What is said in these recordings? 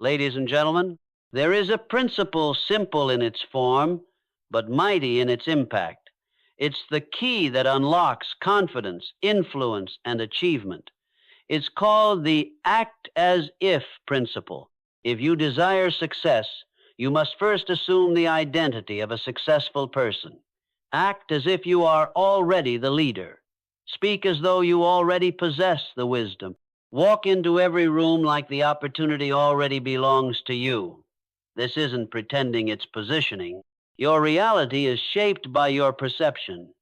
Ladies and gentlemen, there is a principle simple in its form, but mighty in its impact. It's the key that unlocks confidence, influence, and achievement. It's called the act as if principle. If you desire success, you must first assume the identity of a successful person. Act as if you are already the leader. Speak as though you already possess the wisdom. Walk into every room like the opportunity already belongs to you. This isn't pretending it's positioning. Your reality is shaped by your perception,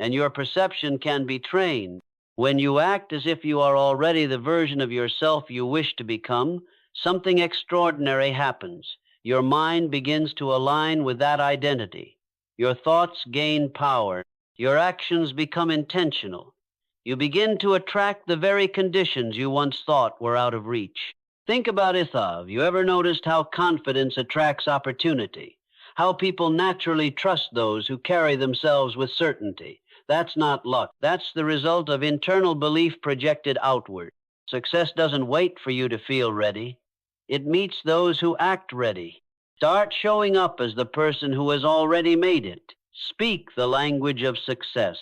and your perception can be trained. When you act as if you are already the version of yourself you wish to become, something extraordinary happens. Your mind begins to align with that identity. Your thoughts gain power. Your actions become intentional. You begin to attract the very conditions you once thought were out of reach. Think about Ithov. You ever noticed how confidence attracts opportunity? How people naturally trust those who carry themselves with certainty? That's not luck. That's the result of internal belief projected outward. Success doesn't wait for you to feel ready. It meets those who act ready. Start showing up as the person who has already made it. Speak the language of success.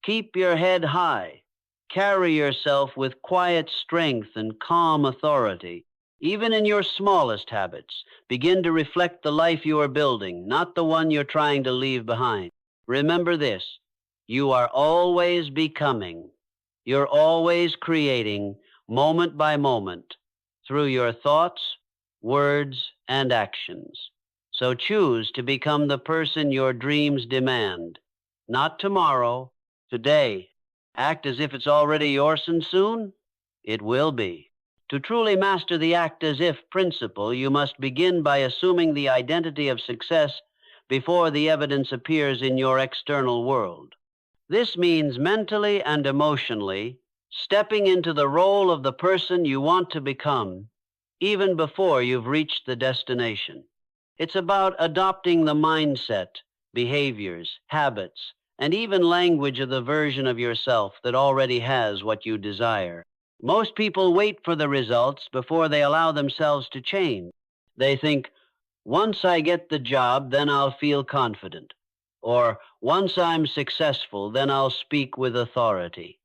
Keep your head high. Carry yourself with quiet strength and calm authority. Even in your smallest habits, begin to reflect the life you are building, not the one you're trying to leave behind. Remember this: you are always becoming. You're always creating, moment by moment, through your thoughts, words, and actions. So choose to become the person your dreams demand. Not tomorrow, today. Act as if it's already yours, and soon it will be. To truly master the act as if principle, you must begin by assuming the identity of success before the evidence appears in your external world. This means mentally and emotionally stepping into the role of the person you want to become, even before you've reached the destination. It's about adopting the mindset, behaviors, habits, and even language of the version of yourself that already has what you desire. Most people wait for the results before they allow themselves to change. They think, once I get the job, then I'll feel confident. Or, once I'm successful, then I'll speak with authority.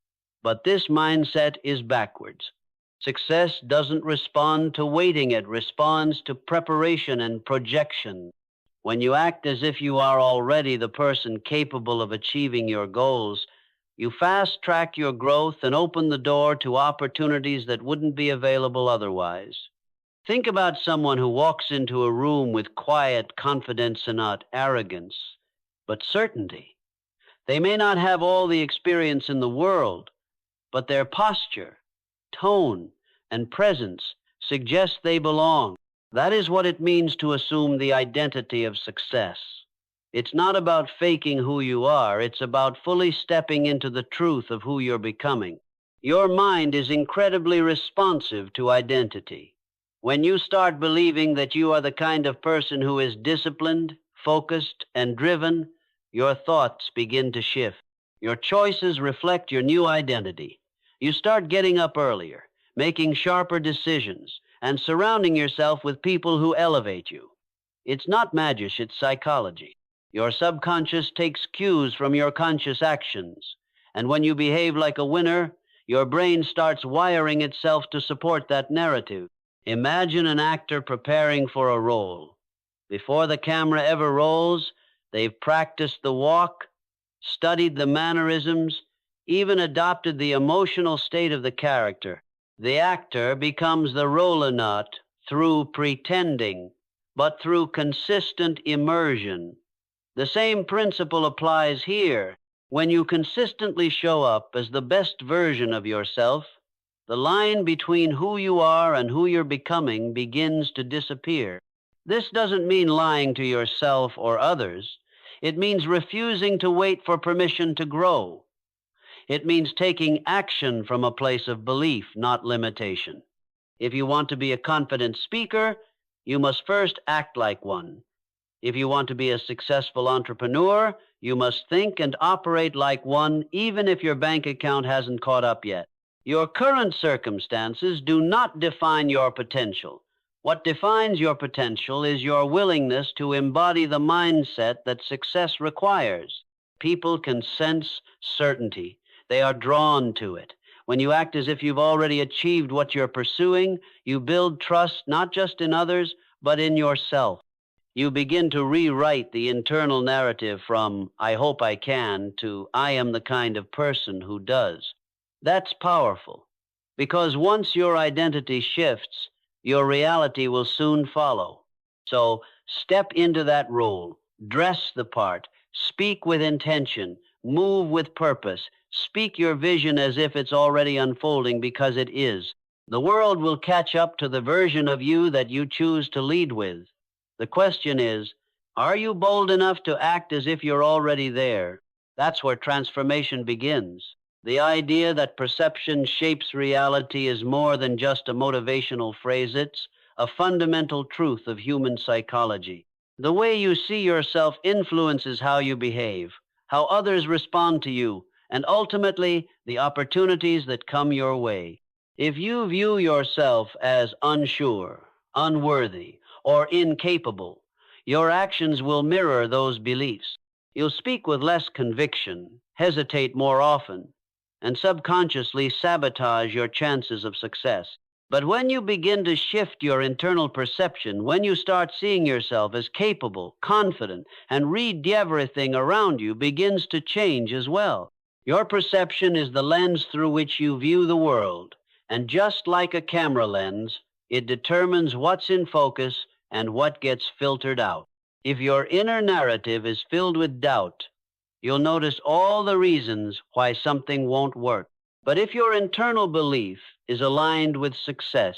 But this mindset is backwards. Success doesn't respond to waiting, it responds to preparation and projection. When you act as if you are already the person capable of achieving your goals, you fast-track your growth and open the door to opportunities that wouldn't be available otherwise. Think about someone who walks into a room with quiet confidence and not arrogance, but certainty. They may not have all the experience in the world, but their posture, tone, and presence suggest they belong. That is what it means to assume the identity of success. It's not about faking who you are. It's about fully stepping into the truth of who you're becoming. Your mind is incredibly responsive to identity. When you start believing that you are the kind of person who is disciplined, focused, and driven, your thoughts begin to shift. Your choices reflect your new identity. You start getting up earlier, making sharper decisions, and surrounding yourself with people who elevate you. It's not magic, it's psychology. Your subconscious takes cues from your conscious actions, and when you behave like a winner, your brain starts wiring itself to support that narrative. Imagine an actor preparing for a role. Before the camera ever rolls, they've practiced the walk, studied the mannerisms, even adopted the emotional state of the character. The actor becomes the role not through pretending, but through consistent immersion. The same principle applies here. When you consistently show up as the best version of yourself, the line between who you are and who you're becoming begins to disappear. This doesn't mean lying to yourself or others. It means refusing to wait for permission to grow. It means taking action from a place of belief, not limitation. If you want to be a confident speaker, you must first act like one. If you want to be a successful entrepreneur, you must think and operate like one, even if your bank account hasn't caught up yet. Your current circumstances do not define your potential. What defines your potential is your willingness to embody the mindset that success requires. People can sense certainty. They are drawn to it. When you act as if you've already achieved what you're pursuing, you build trust not just in others, but in yourself. You begin to rewrite the internal narrative from, "I hope I can," to, "I am the kind of person who does." That's powerful, because once your identity shifts, your reality will soon follow. So step into that role, dress the part, speak with intention, move with purpose, speak your vision as if it's already unfolding, because it is. The world will catch up to the version of you that you choose to lead with. The question is, are you bold enough to act as if you're already there? That's where transformation begins. The idea that perception shapes reality is more than just a motivational phrase. It's a fundamental truth of human psychology. The way you see yourself influences how you behave, how others respond to you, and ultimately the opportunities that come your way. If you view yourself as unsure, unworthy, or incapable, your actions will mirror those beliefs. You'll speak with less conviction, hesitate more often, and subconsciously sabotage your chances of success. But when you begin to shift your internal perception, when you start seeing yourself as capable, confident, and read everything around you begins to change as well. Your perception is the lens through which you view the world, and just like a camera lens, it determines what's in focus and what gets filtered out. If your inner narrative is filled with doubt, you'll notice all the reasons why something won't work. But if your internal belief is aligned with success,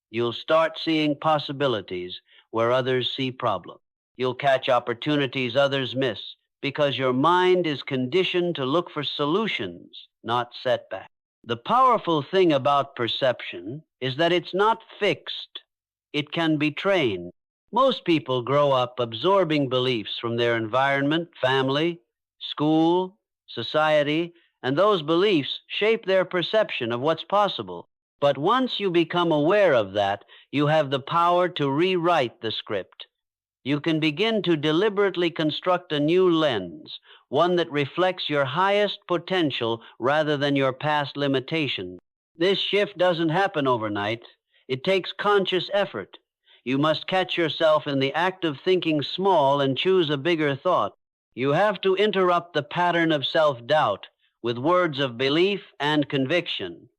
you'll start seeing possibilities where others see problems. You'll catch opportunities others miss, because your mind is conditioned to look for solutions, not setbacks. The powerful thing about perception is that it's not fixed. It can be trained. Most people grow up absorbing beliefs from their environment, family, school, society, and those beliefs shape their perception of what's possible. But once you become aware of that, you have the power to rewrite the script. You can begin to deliberately construct a new lens, one that reflects your highest potential rather than your past limitations. This shift doesn't happen overnight. It takes conscious effort. You must catch yourself in the act of thinking small and choose a bigger thought. You have to interrupt the pattern of self-doubt with words of belief and conviction.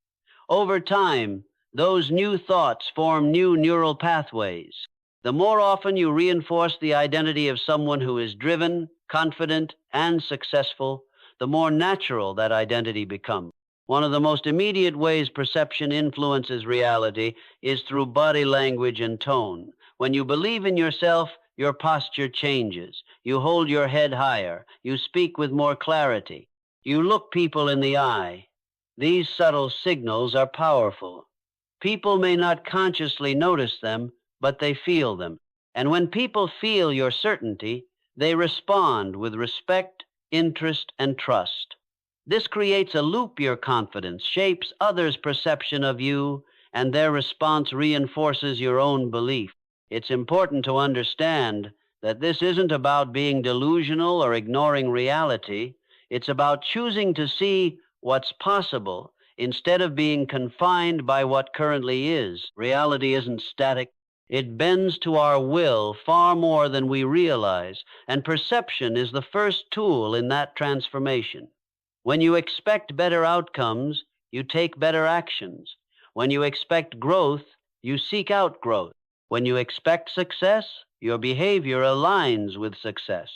Over time, those new thoughts form new neural pathways. The more often you reinforce the identity of someone who is driven, confident, and successful, the more natural that identity becomes. One of the most immediate ways perception influences reality is through body language and tone. When you believe in yourself, your posture changes. You hold your head higher. You speak with more clarity. You look people in the eye. These subtle signals are powerful. People may not consciously notice them, but they feel them. And when people feel your certainty, they respond with respect, interest, and trust. This creates a loop. Your confidence shapes others' perception of you, and their response reinforces your own belief. It's important to understand that this isn't about being delusional or ignoring reality. It's about choosing to see what's possible instead of being confined by what currently is. Reality isn't static. It bends to our will far more than we realize, and perception is the first tool in that transformation. When you expect better outcomes, you take better actions. When you expect growth, you seek out growth. When you expect success, your behavior aligns with success.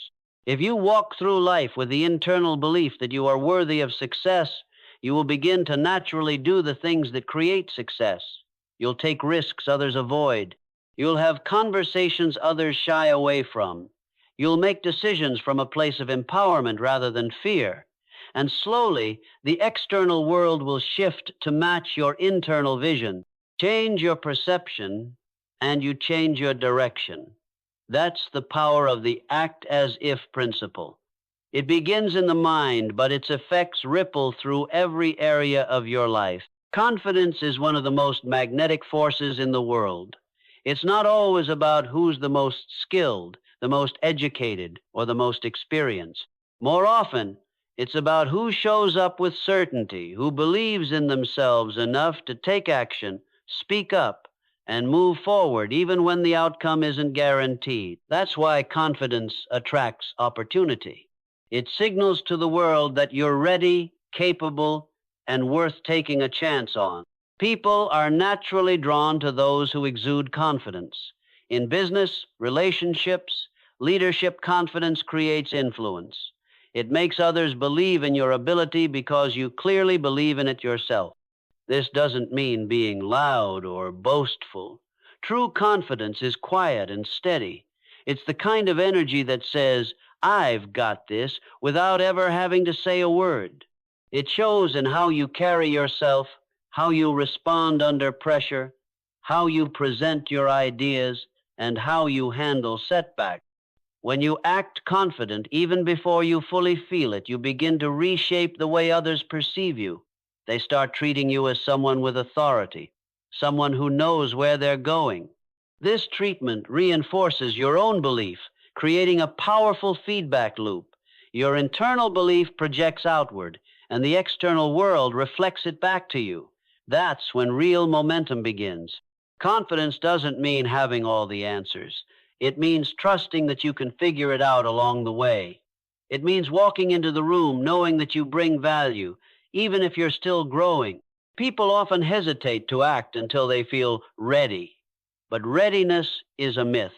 If you walk through life with the internal belief that you are worthy of success, you will begin to naturally do the things that create success. You'll take risks others avoid. You'll have conversations others shy away from. You'll make decisions from a place of empowerment rather than fear. And slowly, the external world will shift to match your internal vision. Change your perception, and you change your direction. That's the power of the act as if principle. It begins in the mind, but its effects ripple through every area of your life. Confidence is one of the most magnetic forces in the world. It's not always about who's the most skilled, the most educated, or the most experienced. More often, it's about who shows up with certainty, who believes in themselves enough to take action, speak up, and move forward even when the outcome isn't guaranteed. That's why confidence attracts opportunity. It signals to the world that you're ready, capable, and worth taking a chance on. People are naturally drawn to those who exude confidence. In business, relationships, leadership, confidence creates influence. It makes others believe in your ability because you clearly believe in it yourself. This doesn't mean being loud or boastful. True confidence is quiet and steady. It's the kind of energy that says, "I've got this," without ever having to say a word. It shows in how you carry yourself, how you respond under pressure, how you present your ideas, and how you handle setbacks. When you act confident, even before you fully feel it, you begin to reshape the way others perceive you. They start treating you as someone with authority, someone who knows where they're going. This treatment reinforces your own belief, creating a powerful feedback loop. Your internal belief projects outward, and the external world reflects it back to you. That's when real momentum begins. Confidence doesn't mean having all the answers. It means trusting that you can figure it out along the way. It means walking into the room knowing that you bring value, even if you're still growing. People often hesitate to act until they feel ready. But readiness is a myth.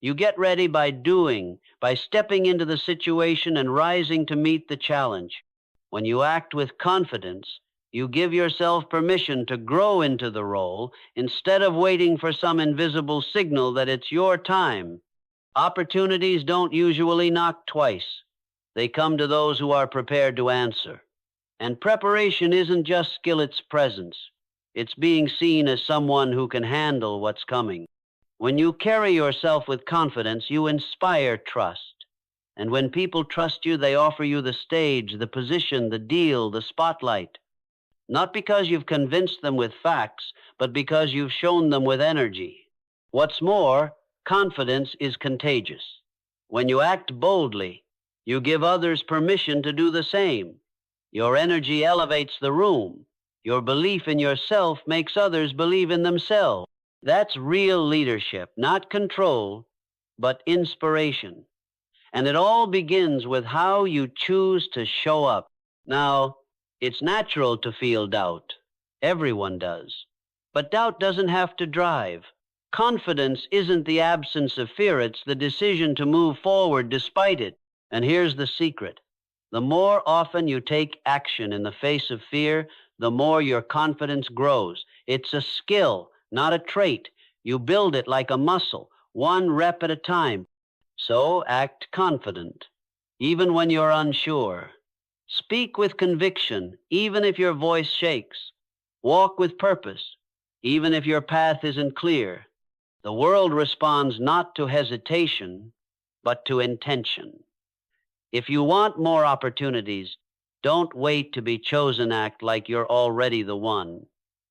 You get ready by doing, by stepping into the situation and rising to meet the challenge. When you act with confidence, you give yourself permission to grow into the role instead of waiting for some invisible signal that it's your time. Opportunities don't usually knock twice. They come to those who are prepared to answer. And preparation isn't just skill, it's presence. It's being seen as someone who can handle what's coming. When you carry yourself with confidence, you inspire trust. And when people trust you, they offer you the stage, the position, the deal, the spotlight. Not because you've convinced them with facts, but because you've shown them with energy. What's more, confidence is contagious. When you act boldly, you give others permission to do the same. Your energy elevates the room. Your belief in yourself makes others believe in themselves. That's real leadership, not control, but inspiration. And it all begins with how you choose to show up. Now, it's natural to feel doubt. Everyone does. But doubt doesn't have to drive. Confidence isn't the absence of fear, it's the decision to move forward despite it. And here's the secret. The more often you take action in the face of fear, the more your confidence grows. It's a skill, not a trait. You build it like a muscle, one rep at a time. So act confident, even when you're unsure. Speak with conviction, even if your voice shakes. Walk with purpose, even if your path isn't clear. The world responds not to hesitation, but to intention. If you want more opportunities, don't wait to be chosen. Act like you're already the one,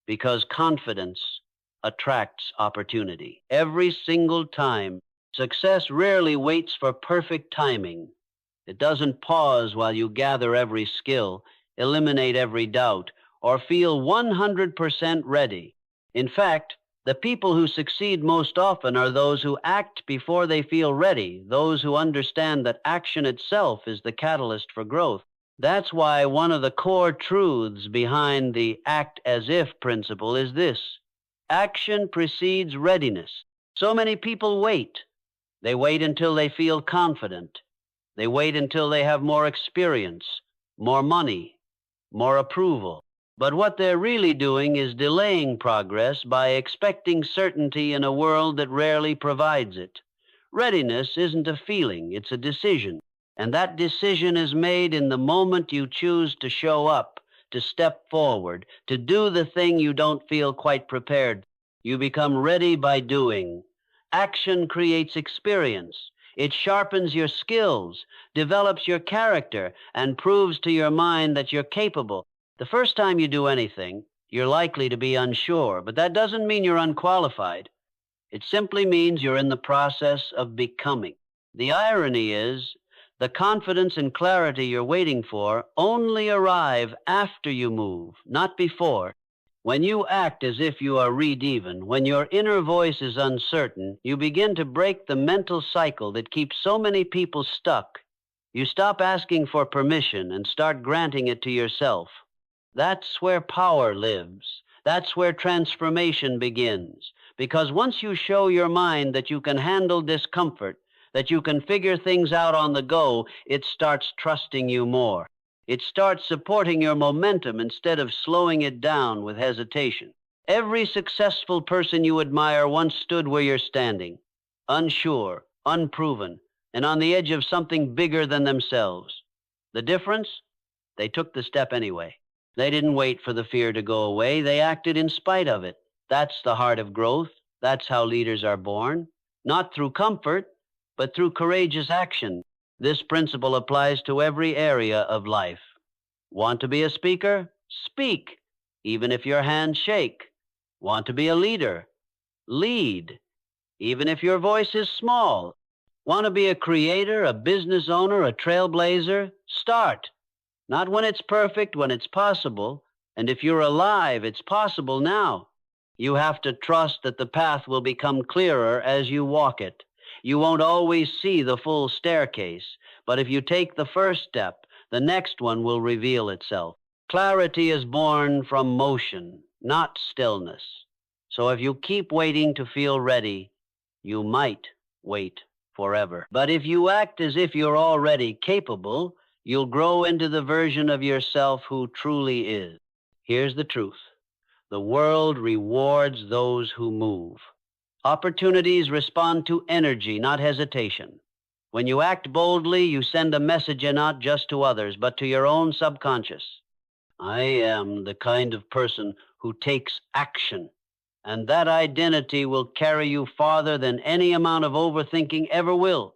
because confidence attracts opportunity. Every single time, success rarely waits for perfect timing. It doesn't pause while you gather every skill, eliminate every doubt, or feel 100% ready. In fact, the people who succeed most often are those who act before they feel ready, those who understand that action itself is the catalyst for growth. That's why one of the core truths behind the act as if principle is this: action precedes readiness. So many people wait. They wait until they feel confident. They wait until they have more experience, more money, more approval. But what they're really doing is delaying progress by expecting certainty in a world that rarely provides it. Readiness isn't a feeling, it's a decision. And that decision is made in the moment you choose to show up, to step forward, to do the thing you don't feel quite prepared. You become ready by doing. Action creates experience. It sharpens your skills, develops your character, and proves to your mind that you're capable. The first time you do anything, you're likely to be unsure, but that doesn't mean you're unqualified. It simply means you're in the process of becoming. The irony is, the confidence and clarity you're waiting for only arrive after you move, not before. When you act as if you are read even, when your inner voice is uncertain, you begin to break the mental cycle that keeps so many people stuck. You stop asking for permission and start granting it to yourself. That's where power lives. That's where transformation begins. Because once you show your mind that you can handle discomfort, that you can figure things out on the go, it starts trusting you more. It starts supporting your momentum instead of slowing it down with hesitation. Every successful person you admire once stood where you're standing, unsure, unproven, and on the edge of something bigger than themselves. The difference? They took the step anyway. They didn't wait for the fear to go away. They acted in spite of it. That's the heart of growth. That's how leaders are born. Not through comfort, but through courageous action. This principle applies to every area of life. Want to be a speaker? Speak, even if your hands shake. Want to be a leader? Lead, even if your voice is small. Want to be a creator, a business owner, a trailblazer? Start. Not when it's perfect, when it's possible. And if you're alive, it's possible now. You have to trust that the path will become clearer as you walk it. You won't always see the full staircase, but if you take the first step, the next one will reveal itself. Clarity is born from motion, not stillness. So if you keep waiting to feel ready, you might wait forever. But if you act as if you're already capable, you'll grow into the version of yourself who truly is. Here's the truth. The world rewards those who move. Opportunities respond to energy, not hesitation. When you act boldly, you send a message not just to others, but to your own subconscious. I am the kind of person who takes action, and that identity will carry you farther than any amount of overthinking ever will.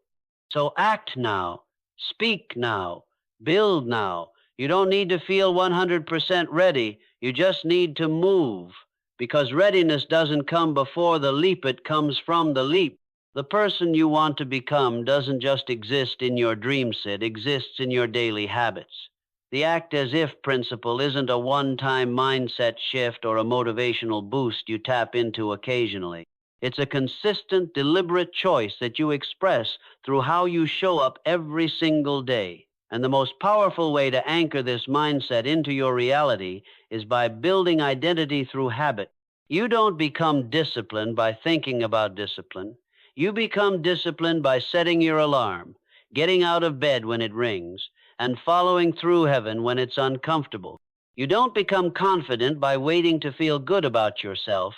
So act now, speak now, build now. You don't need to feel 100% ready. You just need to move. Because readiness doesn't come before the leap, it comes from the leap. The person you want to become doesn't just exist in your dream set, it exists in your daily habits. The act as if principle isn't a one-time mindset shift or a motivational boost you tap into occasionally. It's a consistent, deliberate choice that you express through how you show up every single day. And the most powerful way to anchor this mindset into your reality is by building identity through habit. You don't become disciplined by thinking about discipline. You become disciplined by setting your alarm, getting out of bed when it rings, and following through heaven when it's uncomfortable. You don't become confident by waiting to feel good about yourself.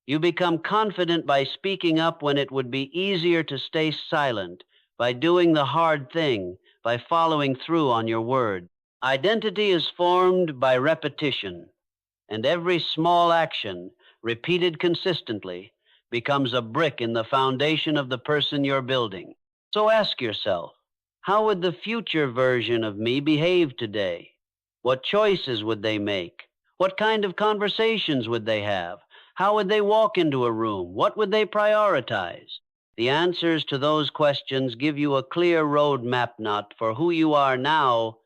You become confident by speaking up when it would be easier to stay silent, by doing the hard thing, by following through on your word. Identity is formed by repetition, and every small action, repeated consistently, becomes a brick in the foundation of the person you're building. So ask yourself, how would the future version of me behave today? What choices would they make? What kind of conversations would they have? How would they walk into a room? What would they prioritize? The answers to those questions give you a clear roadmap not for who you are now,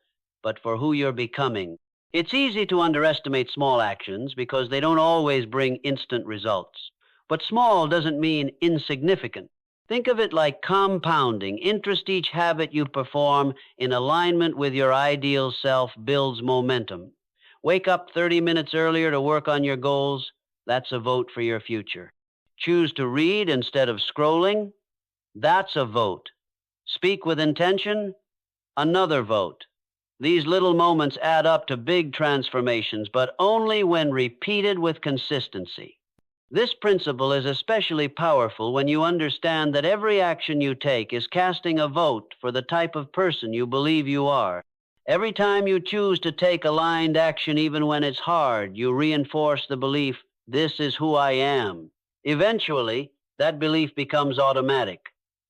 but for who you're becoming. It's easy to underestimate small actions because they don't always bring instant results. But small doesn't mean insignificant. Think of it like compounding. Interest each habit you perform in alignment with your ideal self builds momentum. Wake up 30 minutes earlier to work on your goals. That's a vote for your future. Choose to read instead of scrolling. That's a vote. Speak with intention. Another vote. These little moments add up to big transformations, but only when repeated with consistency. This principle is especially powerful when you understand that every action you take is casting a vote for the type of person you believe you are. Every time you choose to take aligned action, even when it's hard, you reinforce the belief, this is who I am. Eventually, that belief becomes automatic.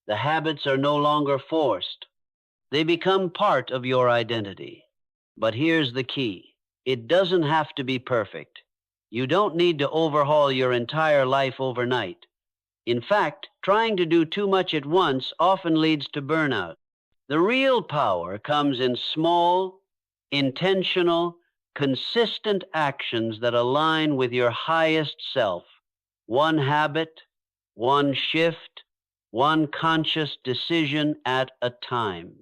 The habits are no longer forced. They become part of your identity. But here's the key. It doesn't have to be perfect. You don't need to overhaul your entire life overnight. In fact, trying to do too much at once often leads to burnout. The real power comes in small, intentional, consistent actions that align with your highest self. One habit, one shift, one conscious decision at a time.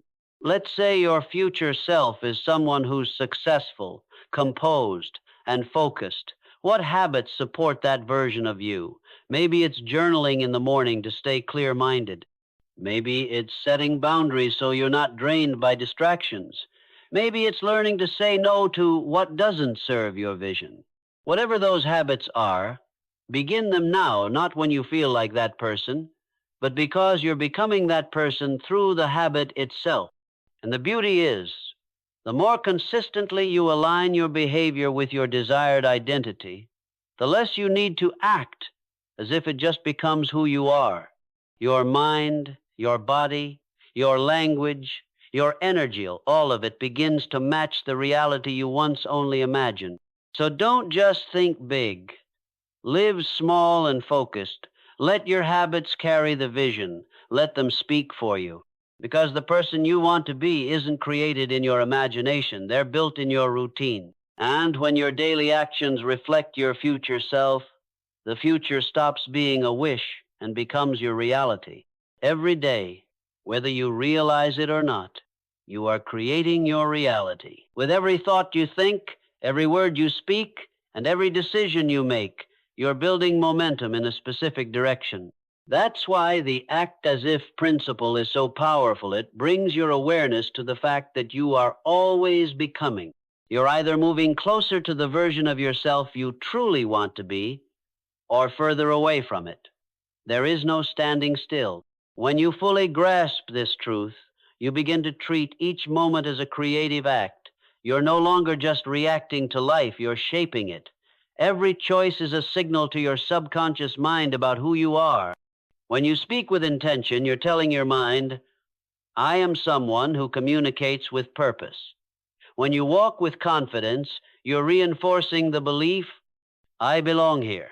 Let's say your future self is someone who's successful, composed, and focused. What habits support that version of you? Maybe it's journaling in the morning to stay clear-minded. Maybe it's setting boundaries so you're not drained by distractions. Maybe it's learning to say no to what doesn't serve your vision. Whatever those habits are, begin them now, not when you feel like that person, but because you're becoming that person through the habit itself. And the beauty is, the more consistently you align your behavior with your desired identity, the less you need to act as if it just becomes who you are. Your mind, your body, your language, your energy, all of it begins to match the reality you once only imagined. So don't just think big. Live small and focused. Let your habits carry the vision. Let them speak for you. Because the person you want to be isn't created in your imagination. They're built in your routine. And when your daily actions reflect your future self, the future stops being a wish and becomes your reality. Every day, whether you realize it or not, you are creating your reality. With every thought you think, every word you speak, and every decision you make, you're building momentum in a specific direction. That's why the act as if principle is so powerful. It brings your awareness to the fact that you are always becoming. You're either moving closer to the version of yourself you truly want to be, or further away from it. There is no standing still. When you fully grasp this truth, you begin to treat each moment as a creative act. You're no longer just reacting to life, you're shaping it. Every choice is a signal to your subconscious mind about who you are. When you speak with intention, you're telling your mind, I am someone who communicates with purpose. When you walk with confidence, you're reinforcing the belief, I belong here.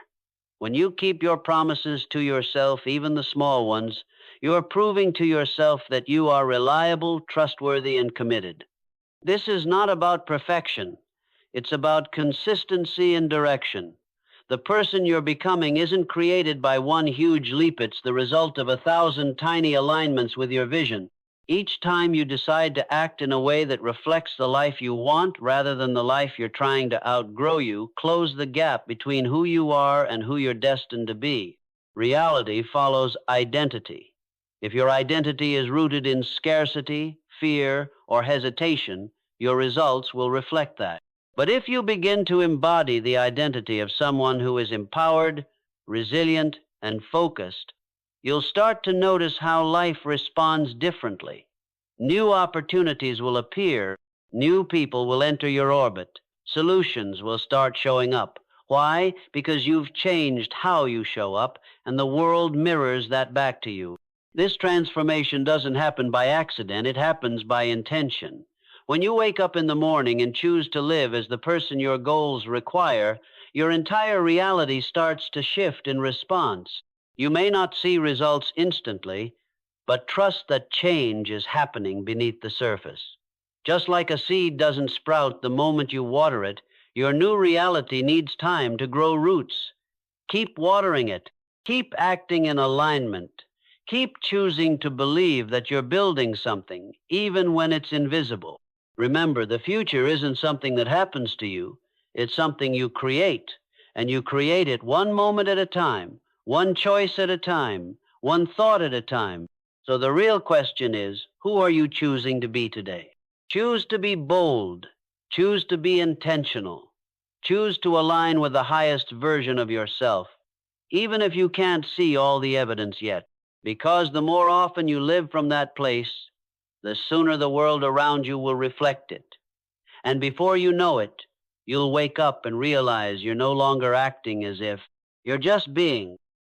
When you keep your promises to yourself, even the small ones, you're proving to yourself that you are reliable, trustworthy, and committed. This is not about perfection. It's about consistency and direction. The person you're becoming isn't created by one huge leap. It's the result of 1,000 tiny alignments with your vision. Each time you decide to act in a way that reflects the life you want rather than the life you're trying to outgrow, you close the gap between who you are and who you're destined to be. Reality follows identity. If your identity is rooted in scarcity, fear, or hesitation, your results will reflect that. But if you begin to embody the identity of someone who is empowered, resilient, and focused, you'll start to notice how life responds differently. New opportunities will appear. New people will enter your orbit. Solutions will start showing up. Why? Because you've changed how you show up, and the world mirrors that back to you. This transformation doesn't happen by accident. It happens by intention. When you wake up in the morning and choose to live as the person your goals require, your entire reality starts to shift in response. You may not see results instantly, but trust that change is happening beneath the surface. Just like a seed doesn't sprout the moment you water it, your new reality needs time to grow roots. Keep watering it. Keep acting in alignment. Keep choosing to believe that you're building something, even when it's invisible. Remember, the future isn't something that happens to you. It's something you create, and you create it one moment at a time, one choice at a time, one thought at a time. So the real question is, who are you choosing to be today? Choose to be bold. Choose to be intentional. Choose to align with the highest version of yourself, even if you can't see all the evidence yet. Because the more often you live from that place, the sooner the world around you will reflect it. And before you know it, you'll wake up and realize you're no longer acting as if. You're just being.